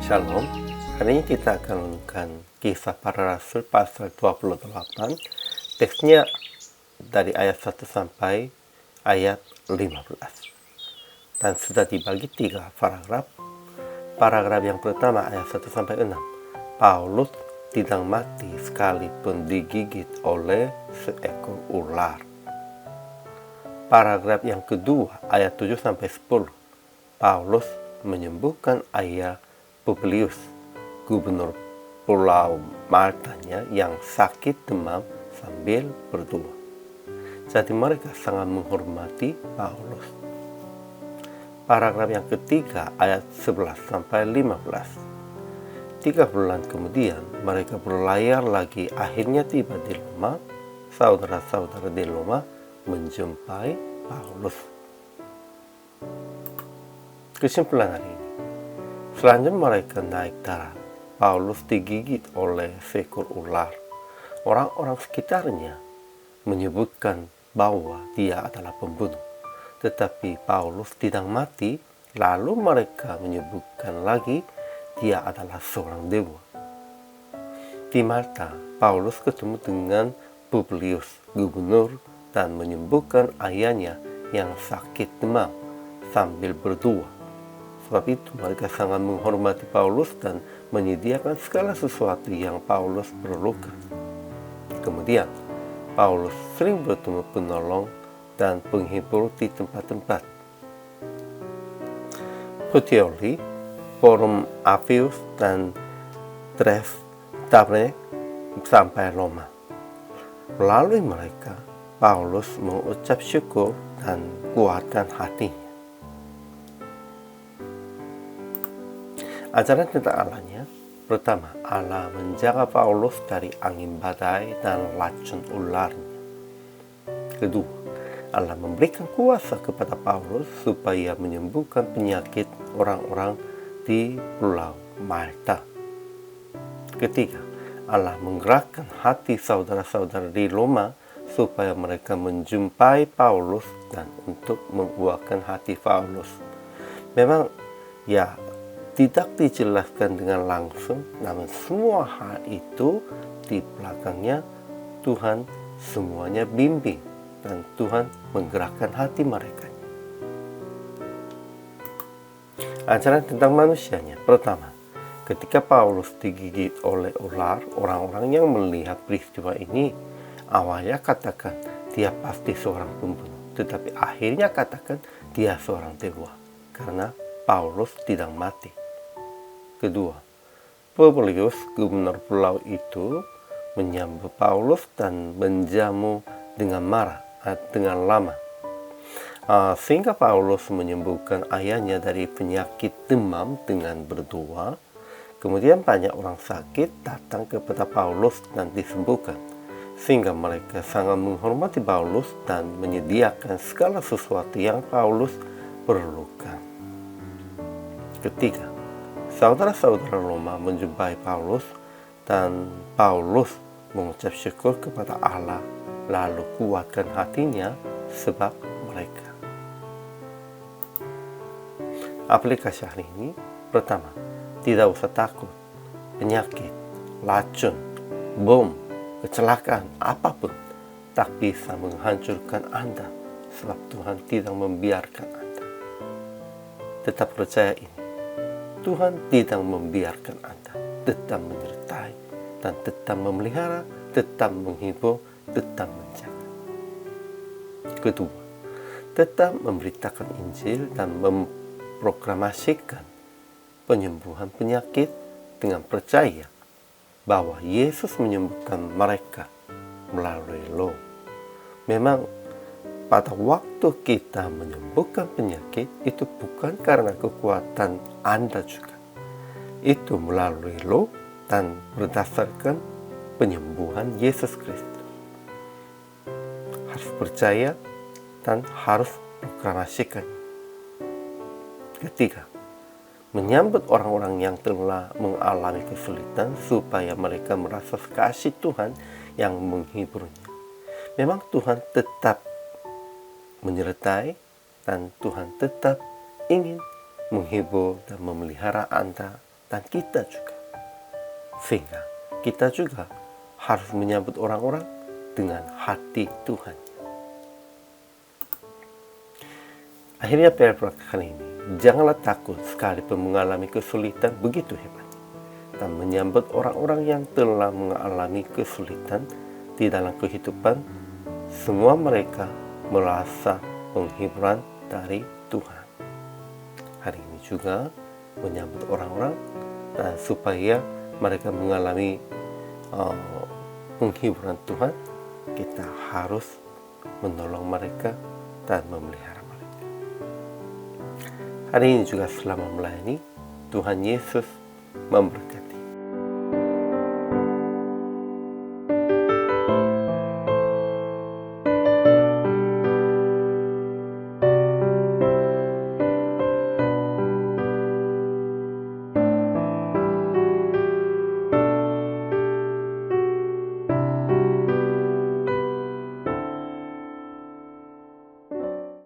Shalom, hari ini kita akan menemukan Kisah Para Rasul pasal 28. Teksnya dari ayat 1 sampai ayat 15. Dan sudah dibagi 3 paragraf. Paragraf yang pertama ayat 1 sampai 6. Paulus tidak mati sekalipun digigit oleh seekor ular. Paragraf yang kedua ayat 7 sampai 10. Paulus menyembuhkan ayah Publius, gubernur Pulau Maltanya yang sakit demam sambil berdoa. Jadi mereka sangat menghormati Paulus. Paragraf yang ketiga ayat 11 sampai 15. 3 bulan kemudian mereka berlayar lagi, akhirnya tiba di Roma. Saudara-saudara di Roma menjumpai Paulus. Kesimpulan hari ini. Selanjutnya mereka naik darat. Paulus digigit oleh seekor ular. Orang-orang sekitarnya menyebutkan bahwa dia adalah pembunuh. Tetapi Paulus tidak mati. Lalu mereka menyebutkan lagi dia adalah seorang dewa. Di Malta, Paulus ketemu dengan Publius, gubernur, dan menyembuhkan ayahnya yang sakit demam sambil berdoa. Sebab itu mereka sangat menghormati Paulus dan menyediakan segala sesuatu yang Paulus perlukan. Kemudian, Paulus sering bertemu penolong dan penghibur di tempat-tempat. Puteoli, Forum Appius, dan Tres Tabernae sampai Roma. Melalui mereka, Paulus mengucap syukur dan kuatkan hatinya. Ajaran tentang Allahnya. Pertama, Allah menjaga Paulus dari angin badai dan racun ularnya. Kedua, Allah memberikan kuasa kepada Paulus supaya menyembuhkan penyakit orang-orang di Pulau Malta. Ketiga, Allah menggerakkan hati saudara-saudara di Roma supaya mereka menjumpai Paulus dan untuk menguatkan hati Paulus. Memang, tidak dijelaskan dengan langsung, namun semua hal itu di belakangnya Tuhan semuanya bimbing dan Tuhan menggerakkan hati mereka. Ajaran tentang manusianya. Pertama, ketika Paulus digigit oleh ular, orang-orang yang melihat peristiwa ini awalnya katakan dia pasti seorang pembunuh, tetapi akhirnya katakan dia seorang dewa karena Paulus tidak mati. Kedua, Publius, gubernur pulau itu, menyambut Paulus dan menjamu dengan marah, dengan lama. Sehingga Paulus menyembuhkan ayahnya dari penyakit demam dengan berdoa. Kemudian banyak orang sakit datang kepada Paulus dan disembuhkan. Sehingga mereka sangat menghormati Paulus dan menyediakan segala sesuatu yang Paulus perlukan. Ketiga, saudara-saudara Roma menjumpai Paulus dan Paulus mengucap syukur kepada Allah, lalu kuatkan hatinya sebab mereka. Aplikasi hari ini. Pertama, tidak usah takut. Penyakit, racun, bom, kecelakaan, apapun tak bisa menghancurkan Anda sebab Tuhan tidak membiarkan Anda. Tetap percaya ini. Tuhan tidak membiarkan Anda, tetap menyertai dan tetap memelihara, tetap menghibur, tetap menjaga. Kedua, tetap memberitakan Injil dan memproklamasikan penyembuhan penyakit dengan percaya bahwa Yesus menyembuhkan mereka melalui Roh. Memang pada waktu kita menyembuhkan penyakit itu bukan karena kekuatan Anda juga. Itu melalui Roh dan berdasarkan penyembuhan Yesus Kristus. Harus percaya dan harus proklamasikan. Ketiga, menyambut orang-orang yang telah mengalami kesulitan supaya mereka merasa kasih Tuhan yang menghiburnya. Memang Tuhan tetap menyertai dan Tuhan tetap ingin menghibur dan memelihara Anda dan kita juga. Sehingga kita juga harus menyambut orang-orang dengan hati Tuhan. Akhirnya kali ini, janganlah takut sekalipun mengalami kesulitan begitu hebat, dan menyambut orang-orang yang telah mengalami kesulitan di dalam kehidupan. Semua mereka merasa penghiburan dari Tuhan. Hari ini juga menyambut orang-orang dan supaya mereka mengalami penghiburan Tuhan, kita harus menolong mereka dan memelihara mereka. Hari ini juga selama melayani, Tuhan Yesus memberkati.